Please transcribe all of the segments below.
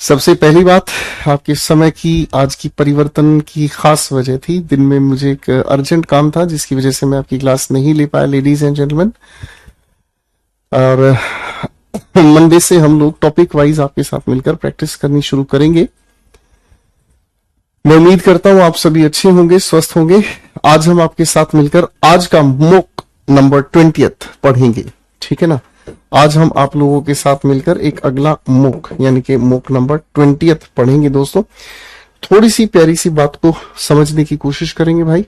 सबसे पहली बात, आपके समय की आज की परिवर्तन की खास वजह थी। दिन में मुझे एक अर्जेंट काम था जिसकी वजह से मैं आपकी क्लास नहीं ले पाया लेडीज एंड जेंटलमैन। और मंडे से हम लोग टॉपिक वाइज आपके साथ मिलकर प्रैक्टिस करनी शुरू करेंगे। मैं उम्मीद करता हूं आप सभी अच्छे होंगे, स्वस्थ होंगे। आज हम आपके साथ मिलकर आज का मोक नंबर 20 पढ़ेंगे, ठीक है ना। आज हम आप लोगों के साथ मिलकर एक अगला मोक यानी कि मोक नंबर 20 पढ़ेंगे। दोस्तों, थोड़ी सी प्यारी सी बात को समझने की कोशिश करेंगे भाई।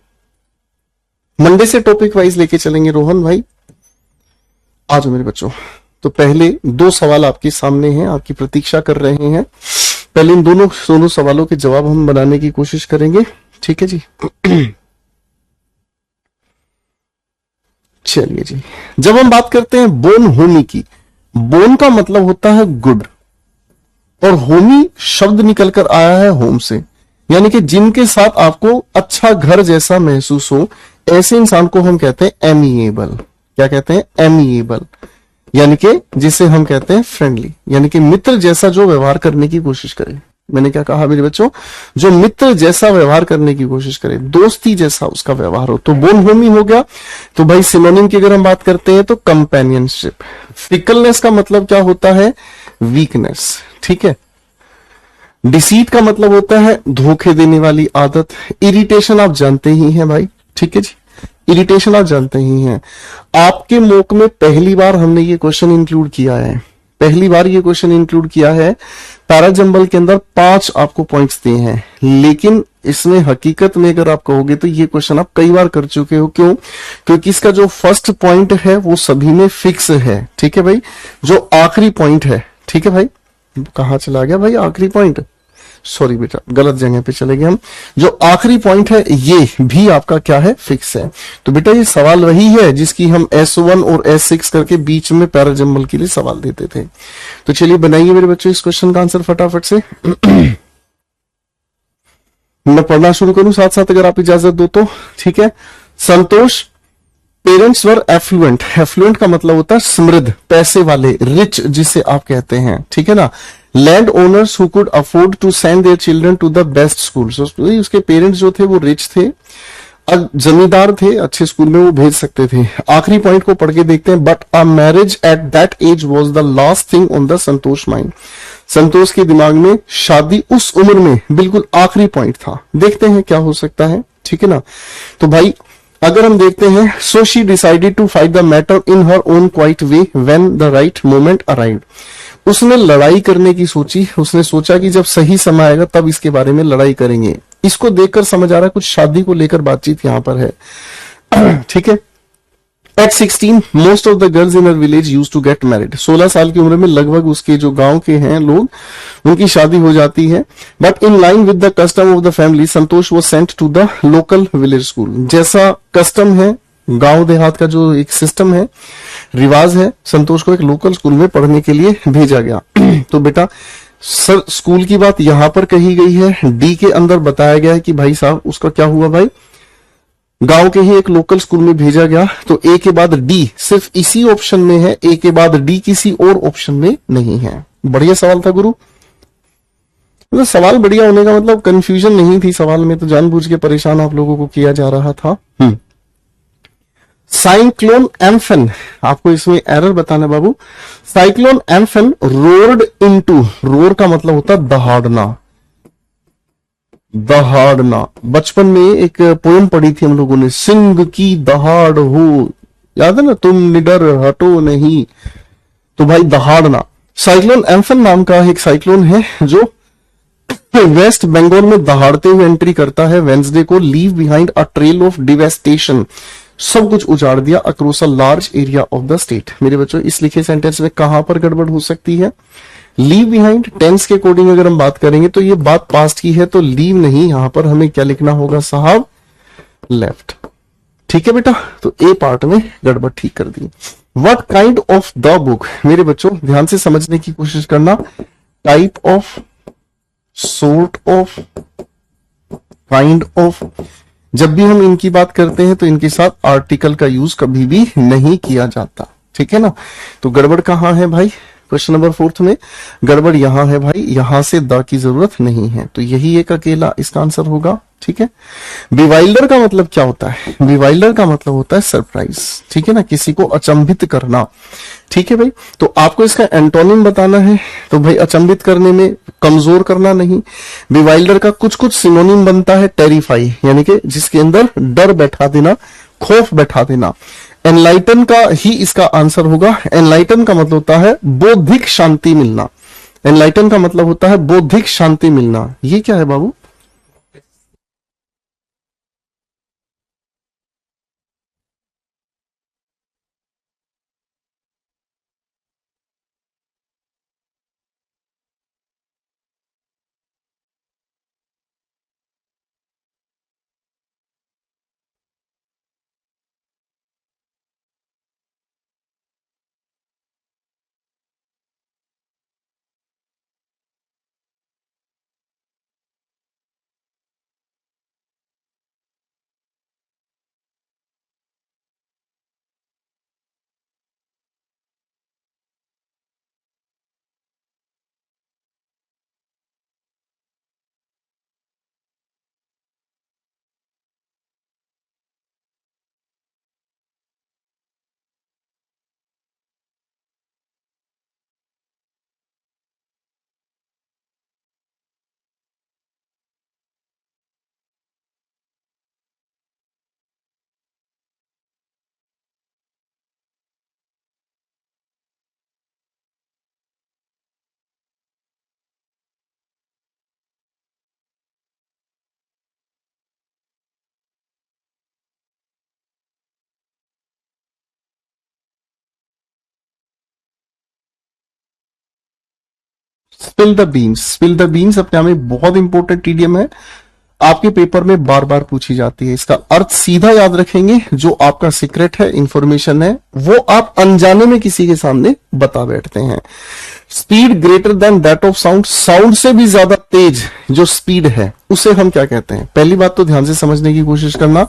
मंडे से टॉपिक वाइज लेके चलेंगे। रोहन भाई आज मेरे बच्चों, तो पहले 2 सवाल आपके सामने हैं, आपकी प्रतीक्षा कर रहे हैं। पहले इन दोनों सवालों के जवाब हम बनाने की कोशिश करेंगे, ठीक है जी। चलिए जी, जब हम बात करते हैं बोन होमी की, बोन का मतलब होता है गुड और होमी शब्द निकलकर आया है होम से, यानी कि जिनके साथ आपको अच्छा घर जैसा महसूस हो, ऐसे इंसान को हम कहते हैं एमिएबल। क्या कहते हैं? एमिएबल, यानी कि जिसे हम कहते हैं फ्रेंडली, यानी कि मित्र जैसा जो व्यवहार करने की कोशिश करे। मैंने क्या कहा मेरे बच्चों? जो मित्र जैसा व्यवहार करने की कोशिश करे, दोस्ती जैसा उसका व्यवहार हो, तो बोन होमी हो गया। तो भाई सिनोनिम की अगर हम बात करते हैं तो कंपेनियनशिप। फिकलनेस का मतलब क्या होता है? वीकनेस, ठीक है। डिसीट का मतलब होता है धोखे देने वाली आदत। इरिटेशन आप जानते ही हैं भाई, ठीक है जी, इरिटेशन आप जानते ही हैं। आपके मोक में पहली बार हमने ये क्वेश्चन इंक्लूड किया है, पहली बार ये क्वेश्चन इंक्लूड किया है। पैराजंबल के अंदर 5 आपको पॉइंट्स दिए हैं, लेकिन इसमें हकीकत में अगर आप कहोगे तो ये क्वेश्चन आप कई बार कर चुके हो। क्यों? क्योंकि इसका जो फर्स्ट पॉइंट है वो सभी में फिक्स है, ठीक है भाई। जो आखिरी पॉइंट है, ठीक है भाई, कहां चला गया भाई आखिरी पॉइंट? सॉरी बेटा, गलत जगह पे चले गए हम। जो आखिरी पॉइंट है ये भी आपका क्या है? फिक्स है। तो बेटा ये सवाल वही है जिसकी हम S1 और S6 करके बीच में पैराजंबल के लिए सवाल देते थे। तो चलिए बनाइए मेरे बच्चों इस क्वेश्चन का आंसर फटाफट से। मैं पढ़ना शुरू करूं साथ साथ अगर आप इजाजत दो तो, ठीक है। संतोष पेरेंट्स वर एफ्लुएंट। एफ्लुएंट का मतलब होता है समृद्ध, पैसे वाले, रिच जिसे आप कहते हैं, ठीक है ना। Land owners who could afford to send their children to the best school. उसके पेरेंट्स जो थे वो रिच थे, जमींदार थे, अच्छे स्कूल में वो भेज सकते थे। आखिरी पॉइंट को पढ़ के देखते हैं। But a marriage at that age was the last thing on the Santosh mind. Santosh के दिमाग में शादी उस उम्र में बिल्कुल आखिरी पॉइंट था। देखते हैं क्या हो सकता है, ठीक है ना। तो भाई अगर हम देखते हैं, so she decided to fight the matter in her own quiet way when the right moment arrived. उसने लड़ाई करने की सोची, उसने सोचा कि जब सही समय आएगा तब इसके बारे में लड़ाई करेंगे। इसको देखकर समझ आ रहा है कुछ शादी को लेकर बातचीत यहां पर है, ठीक है। At 16, most of the girls in her village used to get married. 16 साल की उम्र में लगभग उसके जो गांव के हैं लोग, उनकी शादी हो जाती है। But in line with the custom of the family, Santosh was sent to the local village school. जैसा कस्टम है, गांव देहात का जो एक सिस्टम है, रिवाज है, संतोष को एक लोकल स्कूल में पढ़ने के लिए भेजा गया। तो बेटा सर स्कूल की बात यहां पर कही गई है, डी के अंदर बताया गया है कि भाई साहब उसका क्या हुआ भाई, गांव के ही एक लोकल स्कूल में भेजा गया। तो ए के बाद डी सिर्फ इसी ऑप्शन में है, ए के बाद डी किसी और ऑप्शन में नहीं है। बढ़िया सवाल था गुरु, मतलब सवाल बढ़िया होने का मतलब कंफ्यूजन नहीं थी सवाल में, तो जानबूझ के परेशान आप लोगों को किया जा रहा था। साइक्लोन एम्फन, आपको इसमें एरर बताना बाबू। Cyclone Amphan road into, roar का मतलब होता है दहाड़ना, दहाड़ना। बचपन में एक पोएम पढ़ी थी हम लोगों ने, सिंह की दहाड़ हो, याद है ना, तुम निडर हटो नहीं। तो भाई दहाड़ना। साइक्लोन एम्फन नाम का एक साइक्लोन है जो वेस्ट बंगाल में दहाड़ते हुए एंट्री करता है वेंसडे को। Leave behind a trail of devastation, सब कुछ उजाड़ दिया across a large area of the state. मेरे बच्चों इस लिखे सेंटेंस में कहां पर गड़बड़ हो सकती है? लीव बिहाइंड, टेंस के अकॉर्डिंग अगर हम बात करेंगे तो ये बात पास्ट की है, तो लीव नहीं, यहां पर हमें क्या लिखना होगा साहब? लेफ्ट, ठीक है बेटा। तो ए पार्ट में गड़बड़ ठीक कर दी। What kind of the book, मेरे बच्चों ध्यान से समझने की कोशिश करना। Type of, sort of, kind of, जब भी हम इनकी बात करते हैं तो इनके साथ आर्टिकल का यूज कभी भी नहीं किया जाता, ठीक है ना। तो गड़बड़ कहां है भाई? क्वेश्चन नंबर 4 में गड़बड़ यहां है भाई, यहां से द की जरूरत नहीं है, तो यही एक अकेला इसका आंसर होगा। ठीक है, बिवाइल्डर का मतलब क्या होता है? बिवाइल्डर का मतलब होता है सरप्राइज, ठीक है ना, किसी को अचंभित करना। ठीक है भाई, तो आपको इसका एंटोनिम बताना है, तो भाई अचंभित करने में कमजोर करना नहीं। बिवाइल्डर का कुछ कुछ सिनोनिम बनता है, टेरिफाई यानी कि जिसके अंदर डर बैठा देना, खौफ बैठा देना। एनलाइटन का ही इसका आंसर होगा। एनलाइटन का मतलब होता है बौद्धिक शांति मिलना। एनलाइटन का मतलब होता है बौद्धिक शांति मिलना। ये क्या है बाबू? Spill the beans. Spill the beans अपने आप में बहुत इंपॉर्टेंट टीडीएम है, आपके पेपर में बार बार पूछी जाती है। इसका अर्थ सीधा याद रखेंगे, जो आपका सीक्रेट है, इंफॉर्मेशन है, वो आप अनजाने में किसी के सामने बता बैठते हैं। Speed greater than that of sound, sound से भी ज्यादा तेज जो स्पीड है उसे हम क्या कहते हैं? पहली बात तो ध्यान से समझने की कोशिश करना,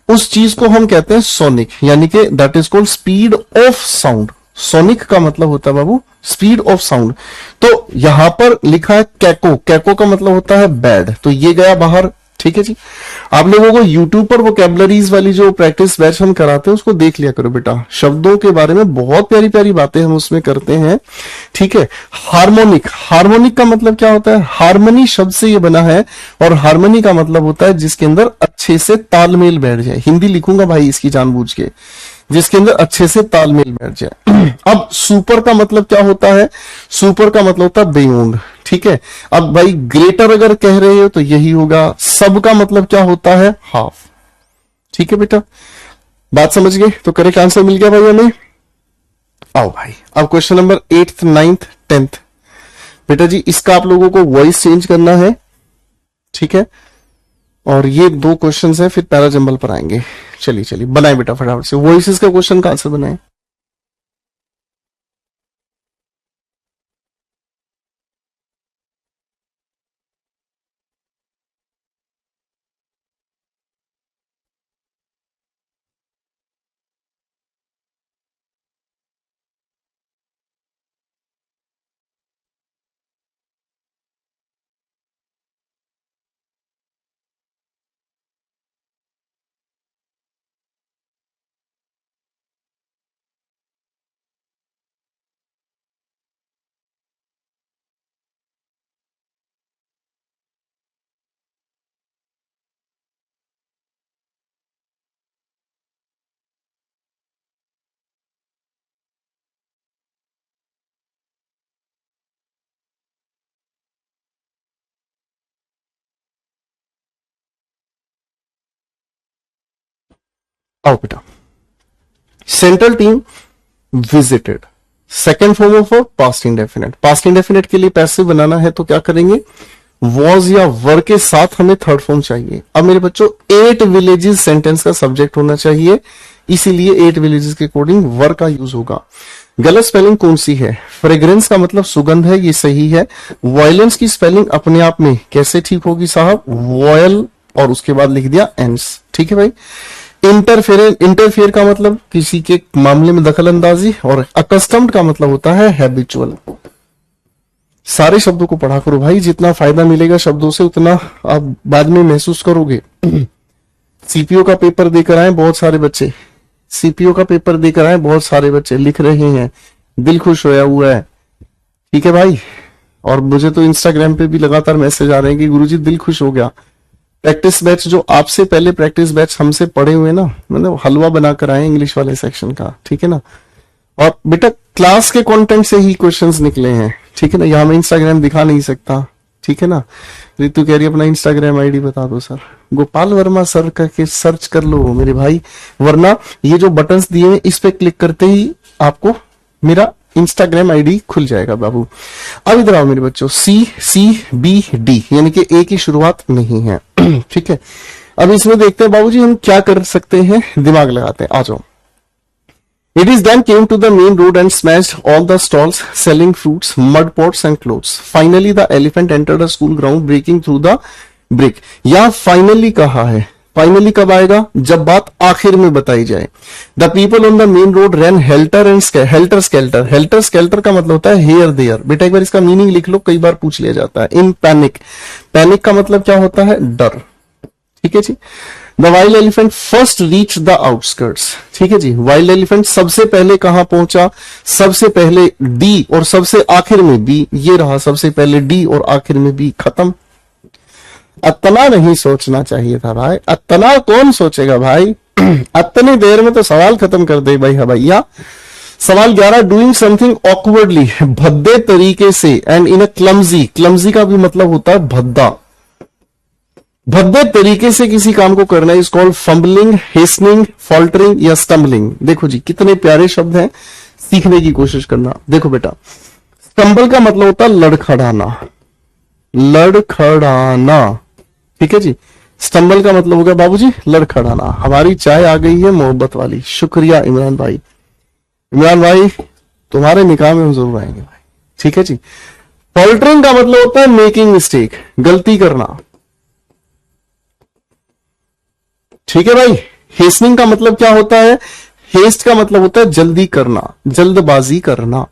उस चीज को हम कहते हैं सोनिक, यानी कि that is called speed of sound. Sonic का मतलब होता है बाबू स्पीड ऑफ साउंड। तो यहां पर लिखा है कैको, कैको का मतलब होता है बैड, तो ये गया बाहर। ठीक है जी, आप लोगों को यूट्यूब पर वोकैबुलरीज वाली जो प्रैक्टिस बैच हम कराते हैं उसको देख लिया करो बेटा, शब्दों के बारे में बहुत प्यारी प्यारी बातें हम उसमें करते हैं। ठीक है, हार्मोनिक, हार्मोनिक का मतलब क्या होता है? हार्मनी शब्द से ये बना है, और हार्मनी का मतलब होता है जिसके अंदर अच्छे से तालमेल बैठ जाए। हिंदी लिखूंगा भाई इसकी जानबूझ के, जिसके अंदर अच्छे से तालमेल बैठ जाए। अब सुपर का मतलब क्या होता है? सुपर का मतलब होता है बियॉन्ड। ठीक है, अब भाई ग्रेटर अगर कह रहे हो तो यही होगा। सब का मतलब क्या होता है? हाफ। ठीक है बेटा, बात समझ गए? तो करेक्ट आंसर मिल गया भाई हमें। आओ भाई, अब question number 8th 9th 10th बेटा जी, इसका आप लोगों को वॉइस चेंज करना है। ठीक है, और ये 2 क्वेश्चन है, फिर पैरा जंबल पर आएंगे। चलिए चलिए बनाए बेटा फटाफट से, वॉइसेस का क्वेश्चन का आंसर बनाए। आओ बेटा, central team visited, second form of past indefinite. Past indefinite के लिए पैसिव बनाना है तो क्या करेंगे? वॉज या वर के साथ हमें थर्ड फॉर्म चाहिए। अब मेरे बच्चों 8 विलेजेस सेंटेंस का सब्जेक्ट होना चाहिए, इसीलिए 8 विलेजेस के अकॉर्डिंग वर का यूज होगा। गलत स्पेलिंग कौन सी है? फ्रेग्रेंस का मतलब सुगंध है, ये सही है। वायलेंस की स्पेलिंग अपने आप में कैसे ठीक होगी साहब? वॉयल और उसके बाद लिख दिया एंस। ठीक है भाई, इंटरफेयर का मतलब किसी के मामले में दखल अंदाजी, और अकस्टम्ड का मतलब होता है हैबिचुअल। सारे शब्दों को पढ़ा करो भाई, जितना फायदा मिलेगा शब्दों से उतना आप बाद में महसूस करोगे। सीपीओ का पेपर देकर आए बहुत सारे बच्चे, सीपीओ का पेपर देकर आए बहुत सारे बच्चे, लिख रहे हैं, दिल खुश होया हुआ है। ठीक है भाई, और मुझे तो इंस्टाग्राम पे भी लगातार मैसेज आ रहे हैं कि गुरुजी दिल खुश हो गया। प्रैक्टिस बैच जो आपसे पहले प्रैक्टिस बैच हमसे पढ़े हुए ना, मतलब हलवा बनाकर आए इंग्लिश वाले सेक्शन का, ठीक है ना। और बेटा क्लास के कंटेंट से ही क्वेश्चंस निकले हैं, ठीक है ना। यहाँ मैं इंस्टाग्राम दिखा नहीं सकता, ठीक है ना। रितु कह रही अपना इंस्टाग्राम आईडी बता दो सर। गोपाल वर्मा सर करके सर्च कर लो मेरे भाई, वरना ये जो बटन्स दिए हैं इस पे क्लिक करते ही आपको मेरा इंस्टाग्राम आईडी खुल जाएगा बाबू। अब इधर आओ मेरे बच्चों, CCBD यानी कि ए की शुरुआत नहीं है। ठीक है, अब इसमें देखते हैं बाबूजी हम क्या कर सकते हैं, दिमाग लगाते हैं, आ जाओ। It is then came to the main road and smashed all the stalls selling fruits, mud pots and clothes. Finally the elephant entered a school ground breaking through the brick. यहाँ finally कहा है, finally कब आएगा, जब बात आखिर में बताई जाए। The people on the main road ran helter and helter skelter. Helter skelter का मतलब होता है हेयर देयर। बेटा एक बार इसका मीनिंग लिख लो, कई बार पूछ लिया जाता है। इन पैनिक, पैनिक का मतलब क्या होता है, डर। ठीक है जी। The wild elephant first reach the outskirts. ठीक है जी, वाइल्ड एलिफेंट सबसे पहले कहां पहुंचा, सबसे पहले डी और सबसे आखिर में बी। ये रहा सबसे पहले डी और आखिर में बी, खत्म। अतना नहीं सोचना चाहिए था भाई, अतना कौन सोचेगा भाई। अतनी देर में तो सवाल खत्म कर दे भाई। हाँ भैया, सवाल 11, डूइंग समथिंग ऑकवर्डली, भद्दे तरीके से, and in a clumsy. Clumsy का भी मतलब होता है भद्दा। भद्दे तरीके से किसी काम को करना इज कॉल्ड फंबलिंग, हेस्टनिंग, फॉल्टरिंग या स्टम्बलिंग। देखो जी कितने प्यारे शब्द हैं, सीखने की कोशिश करना। देखो बेटा, स्टम्बल का मतलब होता है लड़खड़ाना, लड़खड़ाना। ठीक है जी, स्टम्बल का मतलब हो गया बाबूजी लड़खड़ाना। हमारी चाय आ गई है मोहब्बत वाली, शुक्रिया इमरान भाई। इमरान भाई तुम्हारे निकाह में हम जरूर आएंगे भाई। ठीक है जी। फॉल्टरिंग का मतलब होता है मेकिंग मिस्टेक, गलती करना। ठीक है भाई। हेस्टनिंग का मतलब क्या होता है, हेस्ट का मतलब होता है जल्दी करना, जल्दबाजी करना।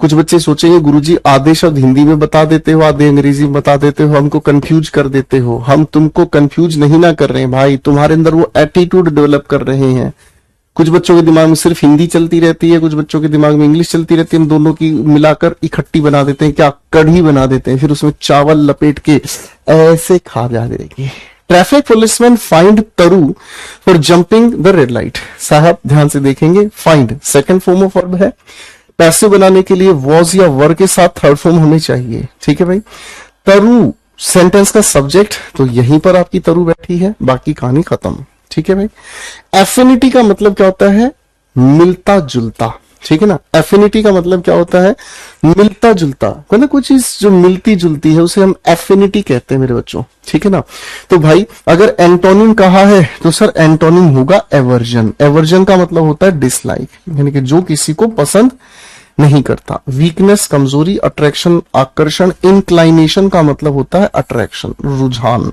कुछ बच्चे सोचेंगे गुरुजी आधे शब्द हिंदी में बता देते हो, आधे अंग्रेजी में बता देते हो, हमको कंफ्यूज कर देते हो। हम तुमको कंफ्यूज नहीं ना कर रहे हैं भाई, तुम्हारे अंदर वो एटीट्यूड डेवलप कर रहे हैं। कुछ बच्चों के दिमाग में सिर्फ हिंदी चलती रहती है, कुछ बच्चों के दिमाग में इंग्लिश चलती रहती है। हम दोनों की मिलाकर इकट्ठी बना देते हैं, क्या कढ़ी बना देते हैं, फिर उसमें चावल लपेट के ऐसे खा जा देंगे। ट्रैफिक पुलिसमैन फाइंड तरु for jumping the red light. साहब ध्यान से देखेंगे, find second form of verb है। पैसिव बनाने के लिए वॉज या वर के साथ थर्ड फॉर्म होनी चाहिए। ठीक है भाई। तरु सेंटेंस का सब्जेक्ट, तो यहीं पर आपकी तरु बैठी है, बाकी कहानी खत्म। ठीक है भाई। एफिनिटी का मतलब क्या होता है, मिलता जुलता। ठीक है ना, एफिनिटी का मतलब क्या होता है, मिलता जुलता। मतलब कोई चीज जो मिलती जुलती है उसे हम एफिनिटी कहते हैं मेरे बच्चों। ठीक है ना। तो भाई अगर एंटोनिम कहा है तो सर एंटोनिम होगा एवर्जन। एवर्जन का मतलब होता है डिसलाइक, यानी कि जो किसी को पसंद नहीं करता। वीकनेस कमजोरी, अट्रैक्शन आकर्षण। इंक्लाइनेशन का मतलब होता है अट्रैक्शन, रुझान।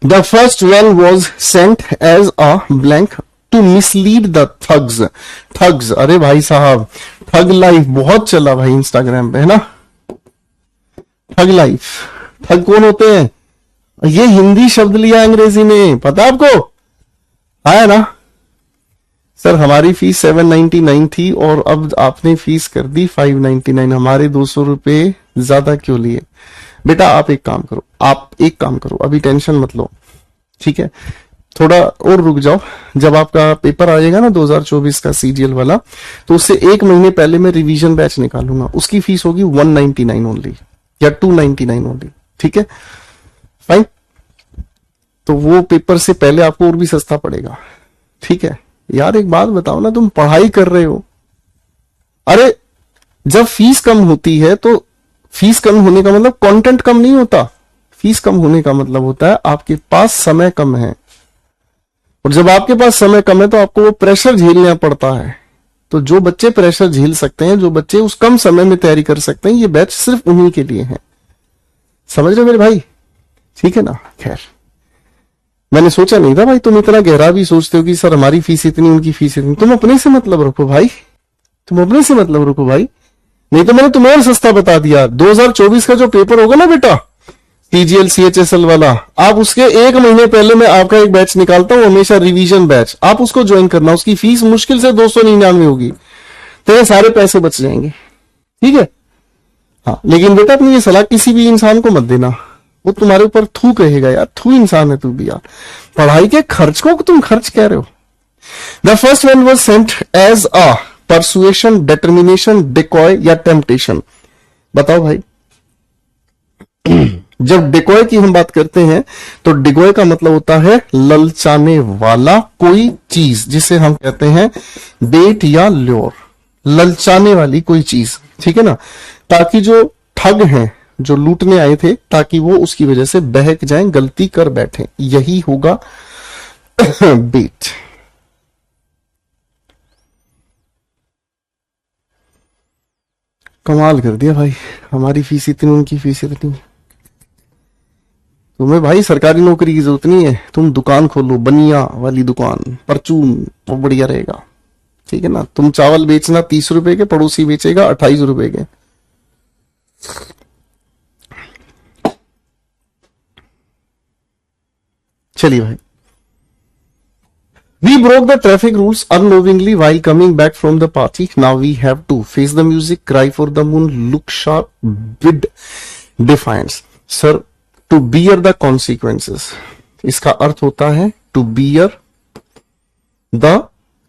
The first well was sent as a blank to mislead the thugs. Thugs, अरे भाई साहब ठग लाइफ बहुत चला भाई इंस्टाग्राम पे, है ना। ठग लाइफ, ठग कौन होते हैं, ये हिंदी शब्द लिया अंग्रेजी में, पता आपको आया ना। सर हमारी फीस 799 थी और अब आपने फीस कर दी 599। हमारे 200 रुपए ज्यादा क्यों लिए। बेटा आप एक काम करो, आप एक काम करो, अभी टेंशन मत लो, ठीक है। थोड़ा और रुक जाओ, जब आपका पेपर आएगा ना 2024 का सीजीएल वाला, तो उससे एक महीने पहले मैं रिवीजन बैच निकालूंगा। उसकी फीस होगी 199 ओनली या 299 ओनली। ठीक है फाइन। तो वो पेपर से पहले आपको और भी सस्ता पड़ेगा। ठीक है यार, एक बात बताओ ना, तुम पढ़ाई कर रहे हो, अरे जब फीस कम होती है तो फीस कम होने का मतलब कंटेंट कम नहीं होता। फीस कम होने का मतलब होता है आपके पास समय कम है, और जब आपके पास समय कम है तो आपको वो प्रेशर झेलना पड़ता है। तो जो बच्चे प्रेशर झेल सकते हैं, जो बच्चे उस कम समय में तैयारी कर सकते हैं, ये बैच सिर्फ उन्हीं के लिए है। समझ रहे मेरे भाई, ठीक है ना। खैर मैंने सोचा नहीं था भाई तुम इतना गहरा भी सोचते हो कि सर हमारी फीस इतनी, उनकी फीस इतनी। तुम अपने से मतलब रखो भाई, तुम अपने से मतलब रखो भाई, नहीं तो मैंने तुम्हें और सस्ता बता दिया। 2024 का जो पेपर होगा ना बेटा, टीजीएल सीएचएसएल वाला, आप उसके 1 महीने पहले मैं आपका एक बैच निकालता हूं हमेशा, रिवीजन बैच, आप उसको ज्वाइन करना। उसकी फीस मुश्किल से 299 होगी, तेरे सारे पैसे बच जाएंगे, ठीक है। हाँ, लेकिन बेटा अपनी ये सलाह किसी भी इंसान को मत देना, वो तुम्हारे ऊपर थू कहेगा यार, थू इंसान है तू भी यार, पढ़ाई के खर्च को तुम खर्च कह रहे हो। The first one was sent as a persuasion, determination, decoy या टेम्पटेशन। बताओ भाई। जब डिकॉय की हम बात करते हैं तो डिकॉय का मतलब होता है ललचाने वाला कोई चीज, जिसे हम कहते हैं बेट या ल्योर, ललचाने वाली कोई चीज, ठीक है ना, ताकि जो ठग हैं, जो लूटने आए थे, ताकि वो उसकी वजह से बहक जाएं, गलती कर बैठे, यही होगा बेट। कमाल कर दिया भाई, हमारी फीस इतनी, उनकी फीस इतनी। तुम्हें भाई सरकारी नौकरी की जरूरत नहीं है, तुम दुकान खोलो, बनिया वाली दुकान, परचून, वो बढ़िया रहेगा, ठीक है ना। तुम चावल बेचना 30 रुपए के, पड़ोसी बेचेगा 28 रुपए के। चलिए भाई। We broke the traffic rules unknowingly while coming back from the party. Now we have to face the music, cry for the moon, look sharp, with defiance. Sir, to bear the consequences. इसका अर्थ होता है to bear the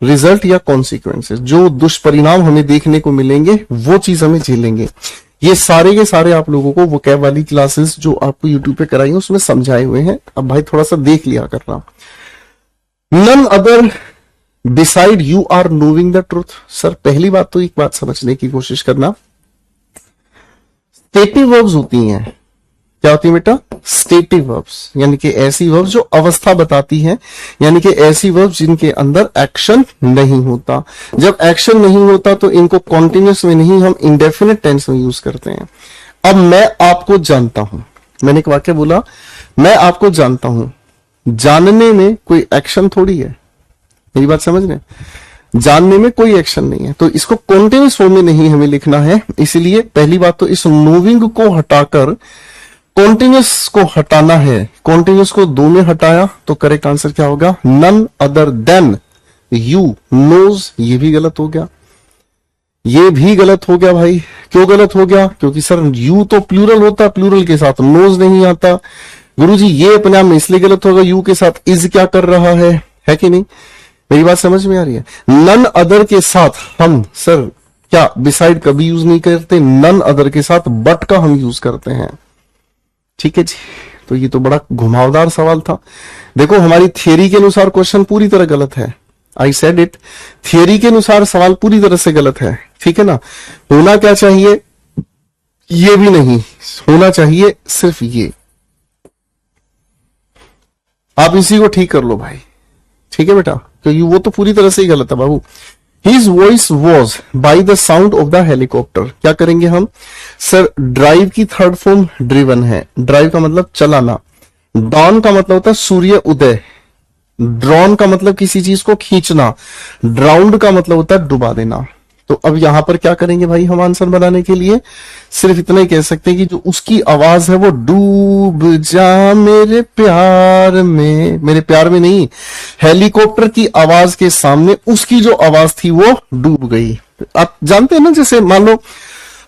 result या consequences. जो दुष्परिणाम हमें देखने को मिलेंगे वो चीज हमें झेलेंगे। ये सारे के सारे आप लोगों को वोकैब वाली क्लासेस जो आपको यूट्यूब पे कराई उसमें समझाए हुए हैं। अब भाई थोड़ा सा देख लिया करना। None other beside you are knowing the truth. Sir पहली बात तो एक बात समझने की कोशिश करना, स्टेटिव वर्ब्स होती हैं। क्या होती है बेटा? स्टेटिव वर्ब्स, यानी कि ऐसी वर्ब्स जो अवस्था बताती हैं, यानी कि ऐसी वर्ब्स जिनके अंदर एक्शन नहीं होता। जब एक्शन नहीं होता तो इनको कॉन्टिन्यूस में नहीं, हम इंडेफिनिट टेंस में यूज करते हैं। अब मैं आपको जानता हूं, मैंने एक वाक्य बोला, मैं आपको जानता हूं, जानने में कोई एक्शन थोड़ी है, मेरी बात समझ रहे हैं? जानने में कोई एक्शन नहीं है, तो इसको कॉन्टिन्यूस फॉर्म में नहीं हमें लिखना है। इसलिए पहली बात तो इस नोविंग को हटाकर कॉन्टिन्यूस को हटाना है। कॉन्टिन्यूस को दो में हटाया तो करेक्ट आंसर क्या होगा? None other than you knows. ये भी गलत हो गया, ये भी गलत हो गया भाई। क्यों गलत हो गया? क्योंकि सर यू तो प्लूरल होता, प्लूरल के साथ नोज नहीं आता। गुरुजी ये अपने आप में इसलिए गलत होगा, यू के साथ इज क्या कर रहा है कि नहीं? मेरी बात समझ में आ रही है? नन अदर के साथ हम सर क्या बिसाइड कभी यूज नहीं करते, नन अदर के साथ बट का हम यूज करते हैं। ठीक है जी, तो ये तो बड़ा घुमावदार सवाल था। देखो हमारी थियरी के अनुसार क्वेश्चन पूरी तरह गलत है, आई सेड इट, थियरी के अनुसार सवाल पूरी तरह से गलत है, ठीक है ना। होना क्या चाहिए? ये भी नहीं होना चाहिए, सिर्फ ये। आप इसी को ठीक कर लो भाई, ठीक है बेटा, क्योंकि वो तो पूरी तरह से ही गलत है बाबू। His voice was by the sound of the helicopter। क्या करेंगे हम? सर ड्राइव की थर्ड फॉर्म ड्रिवन है। ड्राइव का मतलब चलाना, डॉन का मतलब होता है सूर्य उदय, ड्रॉन का मतलब किसी चीज को खींचना, ड्राउंड का मतलब होता है डुबा देना। तो अब यहां पर क्या करेंगे भाई हम आंसर बनाने के लिए? सिर्फ इतना ही कह सकते हैं कि जो उसकी आवाज है वो डूब जा मेरे प्यार में, मेरे प्यार में नहीं, हेलीकॉप्टर की आवाज के सामने उसकी जो आवाज थी वो डूब गई। आप जानते हैं ना, जैसे मान लो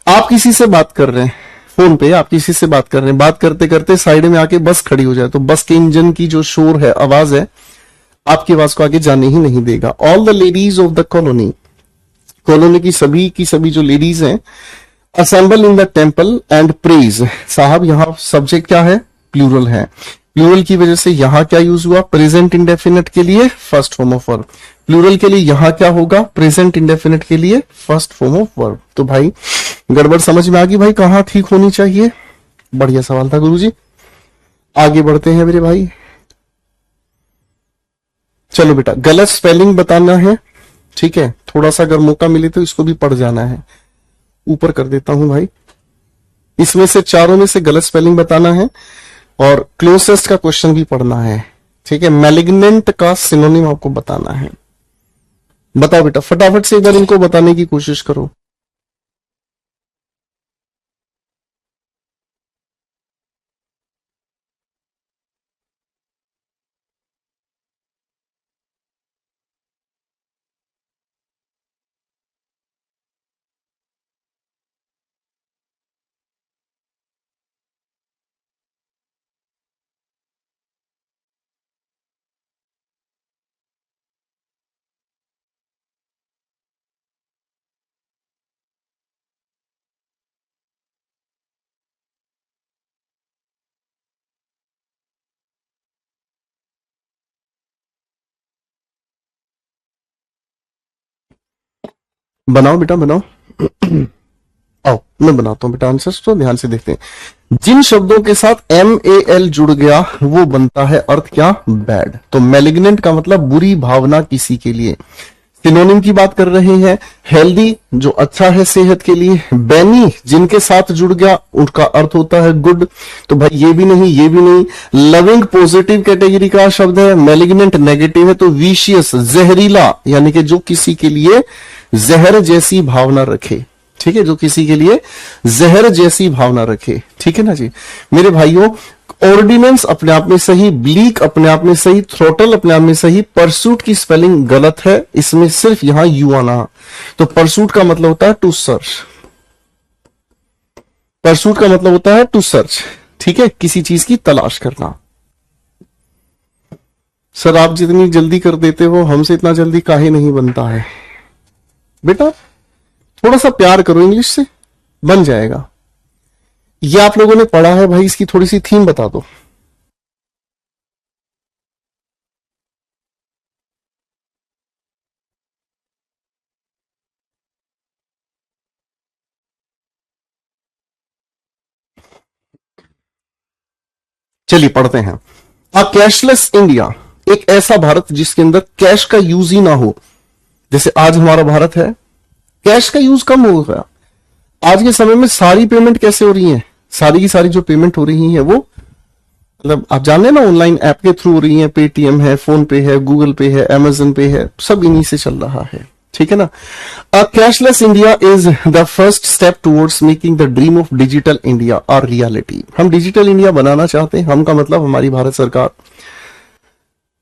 आप किसी से बात कर रहे हैं फोन पे, आप किसी से बात कर रहे हैं, बात करते करते साइड में आके बस खड़ी हो जाए तो बस के इंजन की जो शोर है, आवाज है, आपकी आवाज को आगे जाने ही नहीं देगा। All the ladies of the colony, colony की सभी जो लेडीज हैं, assemble in the temple and praise. साहब यहां सब्जेक्ट क्या है? प्लूरल है। प्लूरल की वजह से यहां क्या यूज हुआ? प्रेजेंट इंडेफिनिट के लिए first form of verb. Plural के लिए यहां क्या होगा? प्रेजेंट इंडेफिनिट के लिए फर्स्ट फॉर्म ऑफ वर्ब। तो भाई गड़बड़ समझ में आ गई भाई, कहां ठीक होनी चाहिए? बढ़िया सवाल था गुरुजी। आगे बढ़ते हैं मेरे भाई। चलो बेटा, गलत स्पेलिंग बताना है, ठीक है। थोड़ा सा अगर मौका मिले तो इसको भी पढ़ जाना है। ऊपर कर देता हूं भाई। इसमें से चारों में से गलत स्पेलिंग बताना है और क्लोजेस्ट का क्वेश्चन भी पढ़ना है। ठीक है, मैलिग्नेंट का सिनोनिम आपको बताना है। बताओ बेटा, फटाफट से एक बार इनको बताने की कोशिश करो। बनाओ बेटा बनाओ। आओ मैं बनाता हूं बेटा आंसर्स, तो ध्यान से देखते हैं। जिन शब्दों के साथ MAL जुड़ गया वो बनता है अर्थ क्या, बैड। तो मैलिग्नेंट का मतलब बुरी भावना किसी के लिए। सिनोनिम की बात कर रहे हैं, हेल्दी जो अच्छा है सेहत के लिए, बैनी जिनके साथ जुड़ गया उनका अर्थ होता है गुड, तो भाई ये भी नहीं ये भी नहीं। लविंग पॉजिटिव कैटेगरी का शब्द है, मैलिग्नेंट नेगेटिव है, तो विशियस जहरीला यानी कि जो किसी के लिए जहर जैसी भावना रखे, ठीक है, जो किसी के लिए जहर जैसी भावना रखे, ठीक है ना जी मेरे भाइयों। ऑर्डिनेंस अपने आप में सही, ब्लीक अपने आप में सही, थ्रोटल अपने आप में सही, परसूट की स्पेलिंग गलत है, इसमें सिर्फ यहां यू आना। तो परसूट का मतलब होता है टू सर्च, परसूट का मतलब होता है टू सर्च, ठीक है, किसी चीज की तलाश करना। सर आप जितनी जल्दी कर देते हो हमसे इतना जल्दी काहे नहीं बनता है बेटा, थोड़ा सा प्यार करो, इंग्लिश से बन जाएगा। ये आप लोगों ने पढ़ा है भाई, इसकी थोड़ी सी थीम बता दो। चलिए पढ़ते हैं। अ कैशलेस इंडिया, एक ऐसा भारत जिसके अंदर कैश का यूज ही ना हो। जैसे आज हमारा भारत है, कैश का यूज कम हो गया। आज के समय में सारी पेमेंट कैसे हो रही है, सारी की सारी जो पेमेंट हो रही है वो मतलब आप जान रहे ना, ऑनलाइन ऐप के थ्रू हो रही है। पेटीएम है, फोन पे है, गूगल पे है, अमेजन पे है, सब इन्हीं से चल रहा है, ठीक है ना। अ cashless India is the first step towards making the dream of digital India और रियलिटी। हम डिजिटल इंडिया बनाना चाहते हैं, हम का मतलब हमारी भारत सरकार।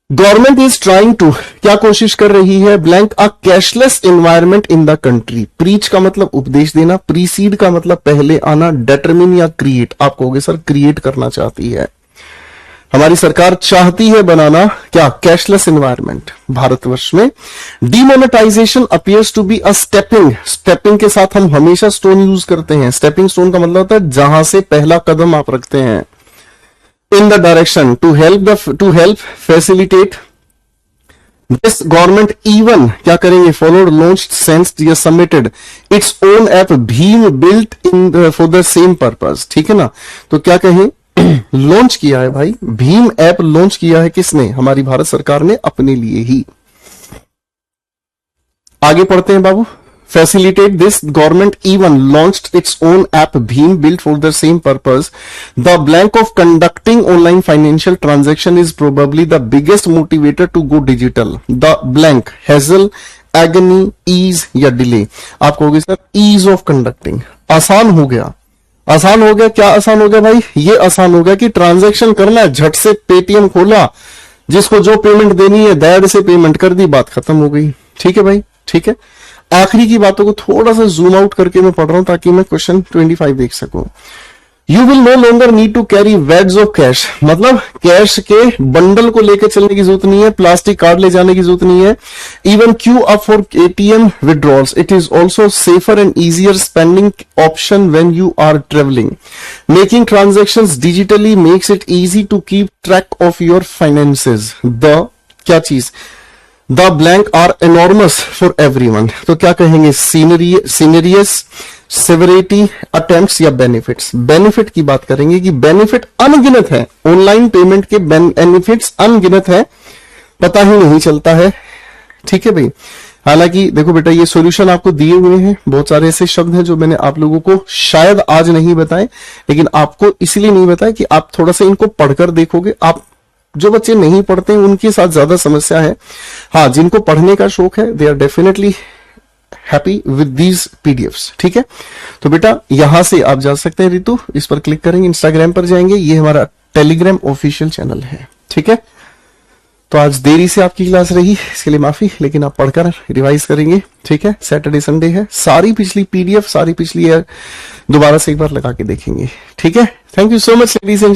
गवर्नमेंट इज ट्राइंग टू, क्या कोशिश कर रही है, blank a cashless environment in the country. Preach का मतलब उपदेश देना, प्रीसीड का मतलब पहले आना, डिटरमिन या क्रिएट, आप कहोगे सर क्रिएट करना चाहती है। हमारी सरकार चाहती है बनाना क्या, कैशलेस एनवायरमेंट भारतवर्ष में। Demonetisation appears to be a stepping, stepping के साथ हम हमेशा स्टोन यूज करते हैं। स्टेपिंग स्टोन का मतलब होता है जहां से पहला कदम आप रखते हैं। In the direction to help facilitate this government even क्या करेंगे, फॉलोड लॉन्च्ड सेंस्ड या सबमिटेड इट्स ओन ऐप भीम built in for the same purpose, ठीक है ना। तो क्या कहें, लॉन्च किया है भाई, भीम ऐप लॉन्च किया है किसने, हमारी भारत सरकार ने अपने लिए ही। आगे पढ़ते हैं बाबू। Facilitate this government even launched its own app भीम built for the same purpose. The blank of conducting online financial transaction is probably the biggest motivator to go digital. The blank hassle, agony, ease या delay. आप कहोगे sir ease of conducting, आसान हो गया। आसान हो गया, क्या आसान हो गया भाई, ये आसान हो गया कि ट्रांजैक्शन करना है, झट से पेटीएम खोला, जिसको जो पेमेंट देनी है दैड से पेमेंट कर दी, बात खत्म हो गई, ठीक है भाई, ठीक है। आखिरी की बातों को थोड़ा सा जूम आउट करके मैं पढ़ रहा हूं ताकि मैं क्वेश्चन 25 देख सकूं। You will no longer need to carry wads of cash, मतलब कैश के बंडल को लेकर चलने की जरूरत नहीं है, प्लास्टिक कार्ड ले जाने की जरूरत नहीं है। Even queue up for ATM withdrawals, it is also safer and easier spending option when you are travelling. Making transactions digitally makes it easy to keep track of your finances. The क्या चीज, the blank are enormous for everyone, तो क्या कहेंगे, scenarios, severity, attempts या benefits. Benefit की बात करेंगे कि बेनिफिट अनगिनत है, ऑनलाइन पेमेंट के बेनिफिट्स अनगिनत है, पता ही नहीं चलता है, ठीक है भाई। हालांकि देखो बेटा ये सॉल्यूशन आपको दिए हुए हैं, बहुत सारे ऐसे शब्द हैं जो मैंने आप लोगों को शायद आज नहीं बताए, लेकिन आपको इसलिए नहीं बताया कि आप थोड़ा सा इनको पढ़कर देखोगे, आप जो बच्चे नहीं पढ़ते हैं उनके साथ ज्यादा समस्या है। हाँ, जिनको पढ़ने का शौक है they are definitely happy with these PDFs. ठीक है, तो बेटा यहां से आप जा सकते हैं रितु, इस पर क्लिक करेंगे, इंस्टाग्राम पर जाएंगे, ये हमारा टेलीग्राम ऑफिशियल चैनल है। ठीक है, तो आज देरी से आपकी क्लास रही, इसके लिए माफी, लेकिन आप पढ़कर रिवाइज करेंगे। ठीक है, सैटरडे संडे है, सारी पिछली पीडीएफ, सारी पिछली दोबारा से एक बार लगा के देखेंगे। ठीक है, thank you so much ladies and